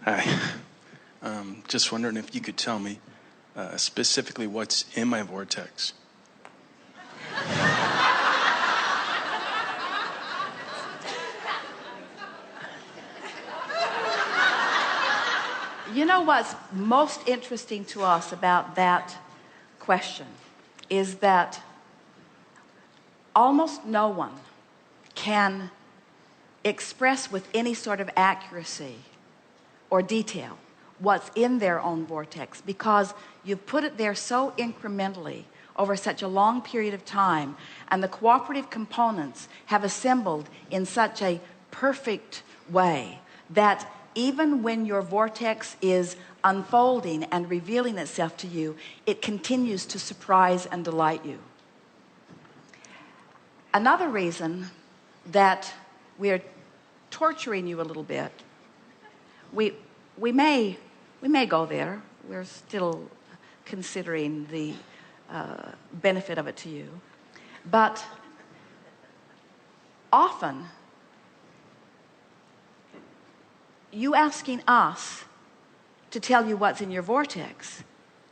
Hi. Just wondering if you could tell me specifically what's in my vortex. You know what's most interesting to us about that question is that almost no one can express with any sort of accuracy or detail what's in their own vortex, because you've put it there so incrementally over such a long period of time, and the cooperative components have assembled in such a perfect way that even when your vortex is unfolding and revealing itself to you, it continues to surprise and delight you. Another reason that we're torturing you a little bit, we may go there. We're still considering the benefit of it to you. But often, you asking us to tell you what's in your vortex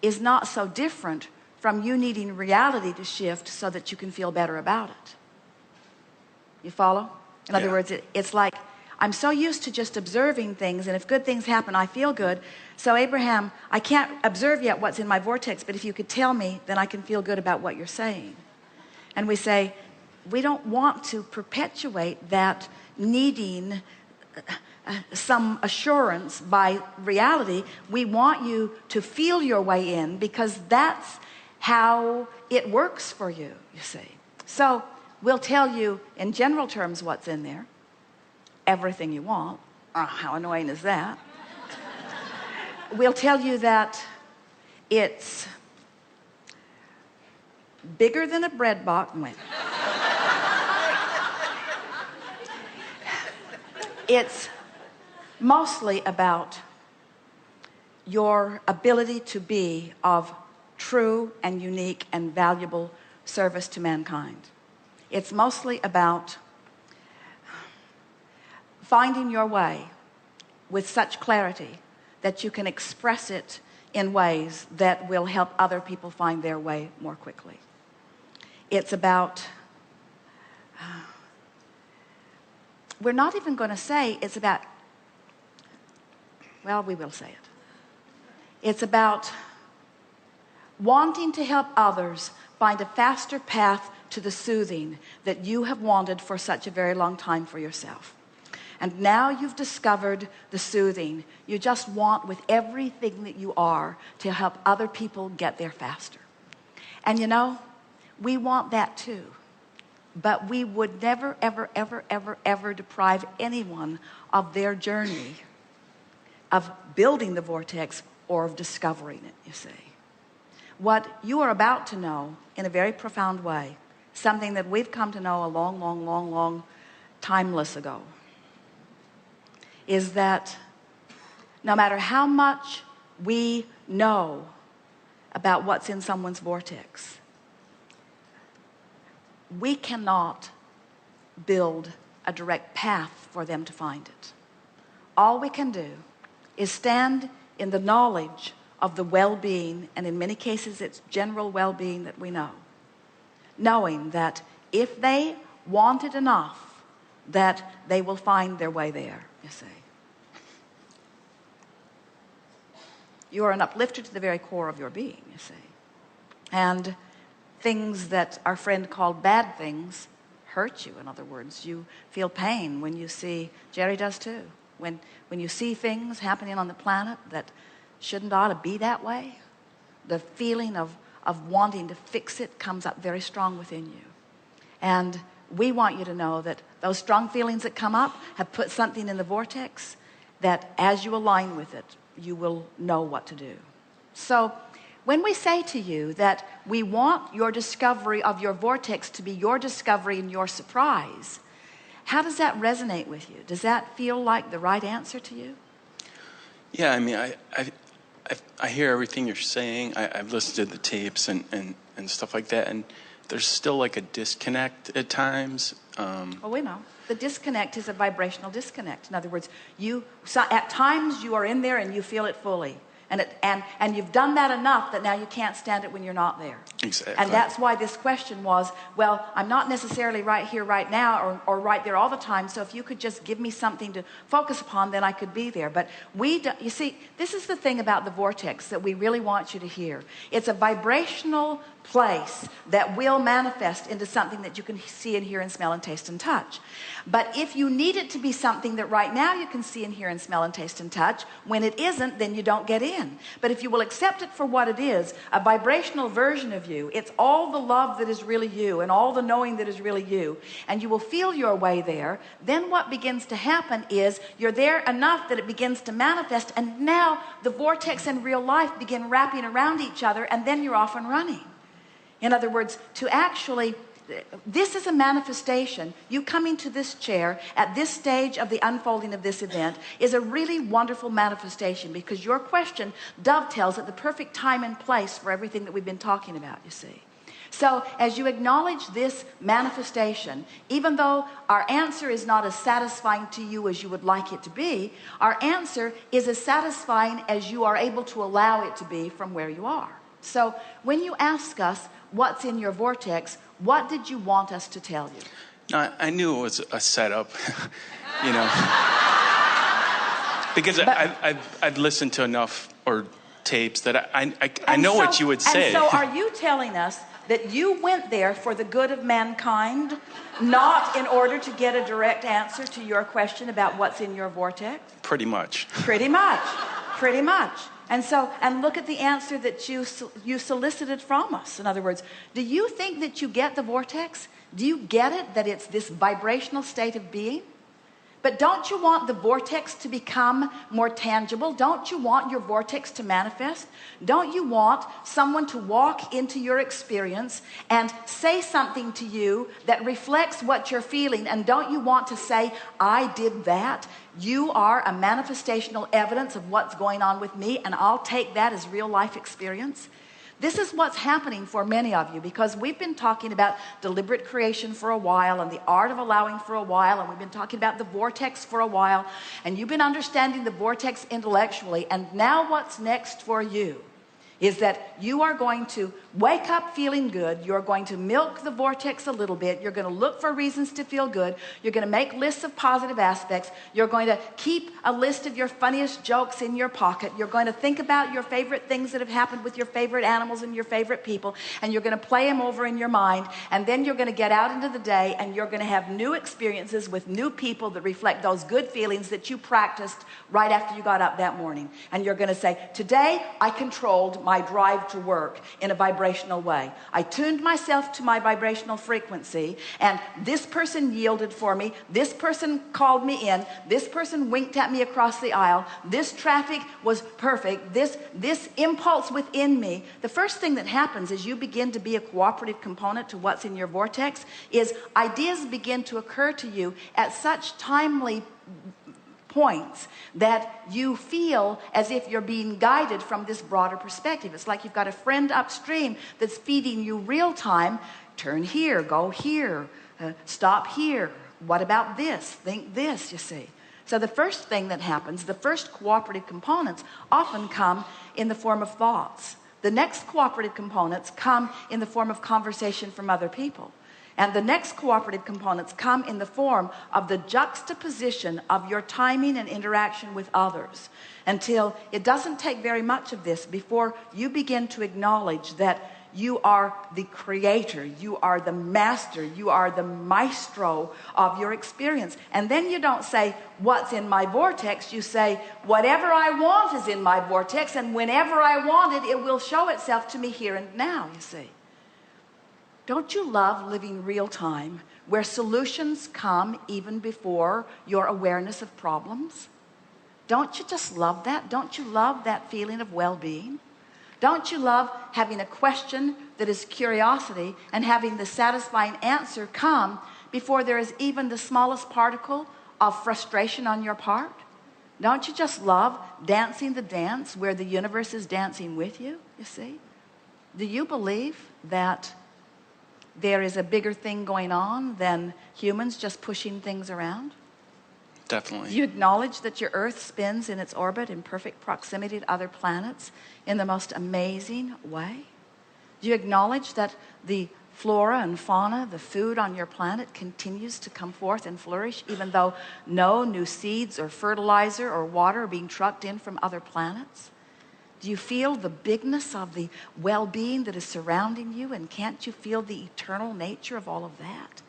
is not so different from you needing reality to shift so that you can feel better about it. You follow? In other words, it's like, I'm so used to just observing things, and if good things happen, I feel good. So Abraham, I can't observe yet what's in my vortex, but if you could tell me, then I can feel good about what you're saying. And we say, we don't want to perpetuate that needing some assurance by reality. We want you to feel your way in, because that's how it works for you, you see. So we'll tell you in general terms what's in there. Everything you want. How annoying is that? We'll tell you that it's bigger than a bread box. It's mostly about your ability to be of true and unique and valuable service to mankind. It's mostly about finding your way with such clarity that you can express it in ways that will help other people find their way more quickly. It's about, we're not even going to say it's about, well, we will say it. It's about wanting to help others find a faster path to the soothing that you have wanted for such a very long time for yourself. And now you've discovered the soothing you just want with everything that you are to help other people get there faster. And you know, we want that too. But we would never, ever, ever, ever, ever deprive anyone of their journey of building the vortex or of discovering it, you see. What you are about to know in a very profound way, something that we've come to know a long, long, long, long timeless ago, is that no matter how much we know about what's in someone's vortex, we cannot build a direct path for them to find it. All we can do is stand in the knowledge of the well-being, and in many cases it's general well-being that we know, knowing that if they want it enough, that they will find their way there, you see. You are an uplifter to the very core of your being, you see. And things that our friend called bad things hurt you. In other words, you feel pain when you see, Jerry does too, when you see things happening on the planet that shouldn't ought to be that way, the feeling of wanting to fix it comes up very strong within you. And we want you to know that those strong feelings that come up have put something in the vortex that as you align with it, you will know what to do. So when we say to you that we want your discovery of your vortex to be your discovery and your surprise, how does that resonate with you? Does that feel like the right answer to you? Yeah, I mean, I hear everything you're saying. I've listened to the tapes and stuff like that, and there's still like a disconnect at times. Oh, we know. The disconnect is a vibrational disconnect. In other words, at times you are in there and you feel it fully. And you've done that enough that now you can't stand it when you're not there. Exactly. And that's why this question was, well, I'm not necessarily right here, right now, or right there all the time. So if you could just give me something to focus upon, then I could be there. But you see, this is the thing about the vortex that we really want you to hear. It's a vibrational place that will manifest into something that you can see and hear and smell and taste and touch. But if you need it to be something that right now you can see and hear and smell and taste and touch, when it isn't, then you don't get in. But if you will accept it for what it is, a vibrational version of you, it's all the love that is really you and all the knowing that is really you, and you will feel your way there, then what begins to happen is you're there enough that it begins to manifest, and now the vortex and real life begin wrapping around each other, and then you're off and running. In other words, this is a manifestation. You coming to this chair at this stage of the unfolding of this event is a really wonderful manifestation, because your question dovetails at the perfect time and place for everything that we've been talking about, you see. So as you acknowledge this manifestation, even though our answer is not as satisfying to you as you would like it to be, our answer is as satisfying as you are able to allow it to be from where you are. So when you ask us what's in your vortex, what did you want us to tell you? No, I knew it was a setup, you know, because I've listened to enough tapes that I know what you would say. And so are you telling us that you went there for the good of mankind, not in order to get a direct answer to your question about what's in your vortex? Pretty much. Pretty much. Pretty much. And look at the answer that you solicited from us. In other words, do you think that you get the vortex? Do you get it, that it's this vibrational state of being? But don't you want the vortex to become more tangible? Don't you want your vortex to manifest? Don't you want someone to walk into your experience and say something to you that reflects what you're feeling? And don't you want to say, I did that? You are a manifestational evidence of what's going on with me, and I'll take that as real life experience. This is what's happening for many of you, because we've been talking about deliberate creation for a while and the art of allowing for a while, and we've been talking about the vortex for a while, and you've been understanding the vortex intellectually, and now what's next for you is that you are going to wake up feeling good. You're going to milk the vortex a little bit. You're going to look for reasons to feel good. You're going to make lists of positive aspects. You're going to keep a list of your funniest jokes in your pocket. You're going to think about your favorite things that have happened with your favorite animals and your favorite people, and you're going to play them over in your mind, and then you're going to get out into the day, and you're going to have new experiences with new people that reflect those good feelings that you practiced right after you got up that morning. And you're going to say, today I controlled my drive to work in a vibrational way. I tuned myself to my vibrational frequency, and this person yielded for me. This person called me in. This person winked at me across the aisle. This traffic was perfect. This impulse within me. The first thing that happens as you begin to be a cooperative component to what's in your vortex is ideas begin to occur to you at such timely points that you feel as if you're being guided from this broader perspective. It's like you've got a friend upstream that's feeding you real time. Turn here, go here, stop here. What about this? Think this, you see. So the first thing that happens, the first cooperative components often come in the form of thoughts. The next cooperative components come in the form of conversation from other people. And the next cooperative components come in the form of the juxtaposition of your timing and interaction with others, until it doesn't take very much of this before you begin to acknowledge that you are the creator, you are the master, you are the maestro of your experience. And then you don't say, what's in my vortex? You say, whatever I want is in my vortex, and whenever I want it, it will show itself to me here and now, you see. Don't you love living real time, where solutions come even before your awareness of problems? Don't you just love that? Don't you love that feeling of well-being? Don't you love having a question that is curiosity and having the satisfying answer come before there is even the smallest particle of frustration on your part? Don't you just love dancing the dance where the universe is dancing with you, you see? Do you believe that there is a bigger thing going on than humans just pushing things around? Definitely. Do you acknowledge that your Earth spins in its orbit in perfect proximity to other planets in the most amazing way? Do you acknowledge that the flora and fauna, the food on your planet, continues to come forth and flourish even though no new seeds or fertilizer or water are being trucked in from other planets? Do you feel the bigness of the well-being that is surrounding you, and can't you feel the eternal nature of all of that?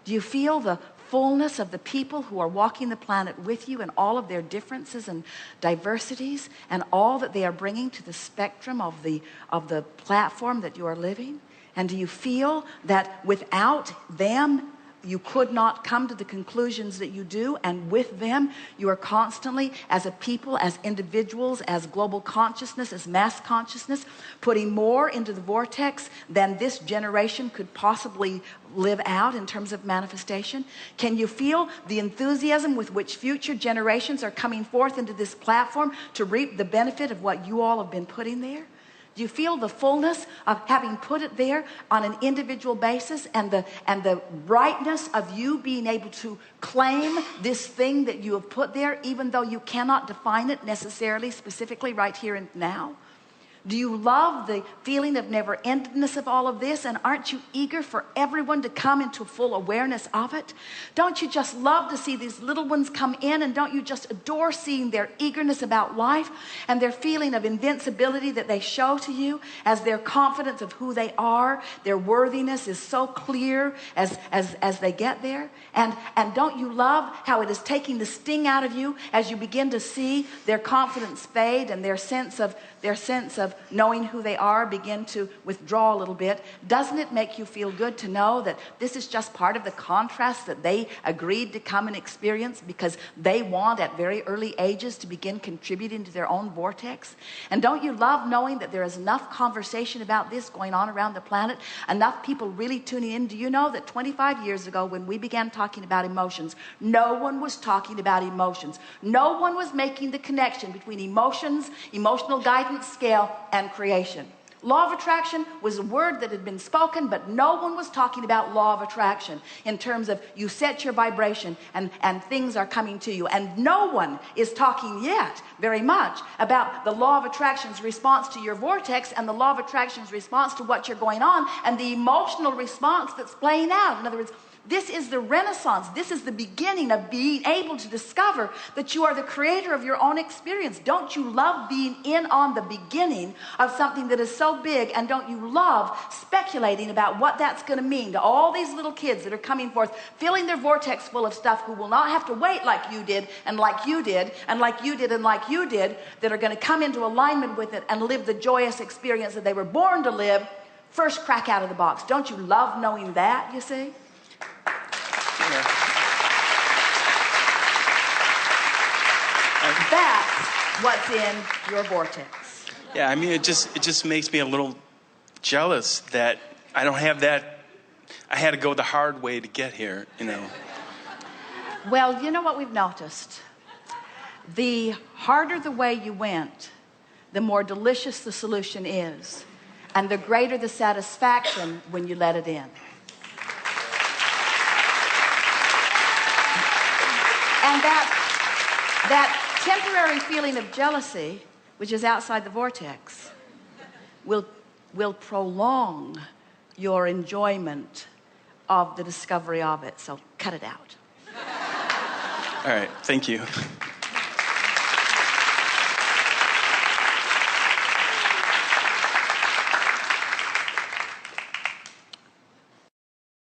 Do you feel the fullness of the people who are walking the planet with you and all of their differences and diversities and all that they are bringing to the spectrum of the platform that you are living? And do you feel that without them you could not come to the conclusions that you do, and with them you are constantly, as a people, as individuals, as global consciousness, as mass consciousness, putting more into the vortex than this generation could possibly live out in terms of manifestation? Can you feel the enthusiasm with which future generations are coming forth into this platform to reap the benefit of what you all have been putting there? Do you feel the fullness of having put it there on an individual basis, and the rightness of you being able to claim this thing that you have put there, even though you cannot define it necessarily specifically right here and now? Do you love the feeling of never-endedness of all of this? And aren't you eager for everyone to come into full awareness of it? Don't you just love to see these little ones come in? And don't you just adore seeing their eagerness about life and their feeling of invincibility that they show to you as their confidence of who they are? Their worthiness is so clear as they get there. And don't you love how it is taking the sting out of you as you begin to see their confidence fade and their sense of knowing who they are begin to withdraw a little bit? Doesn't it make you feel good to know that this is just part of the contrast that they agreed to come and experience because they want at very early ages to begin contributing to their own vortex? And don't you love knowing that there is enough conversation about this going on around the planet, enough people really tuning in? Do you know that 25 years ago, when we began talking about emotions, no one was talking about emotions. No one was making the connection between emotions, emotional guidance scale, and creation. Law of attraction was a word that had been spoken, but no one was talking about law of attraction in terms of you set your vibration and things are coming to you. And no one is talking yet very much about the law of attraction's response to your vortex and the law of attraction's response to what you're going on and the emotional response that's playing out. In other words, this is the renaissance. This is the beginning of being able to discover that you are the creator of your own experience. Don't you love being in on the beginning of something that is so big? And don't you love speculating about what that's going to mean to all these little kids that are coming forth, filling their vortex full of stuff, who will not have to wait like you did and like you did and like you did and like you did, that are going to come into alignment with it and live the joyous experience that they were born to live, first crack out of the box? Don't you love knowing that, you see? That's what's in your vortex. Yeah, I mean, it just makes me a little jealous that I don't have that. I had to go the hard way to get here, you know. Well, you know what we've noticed? The harder the way you went, the more delicious the solution is, and the greater the satisfaction when you let it in. And that temporary feeling of jealousy, which is outside the vortex, will prolong your enjoyment of the discovery of it. So cut it out. All right, thank you.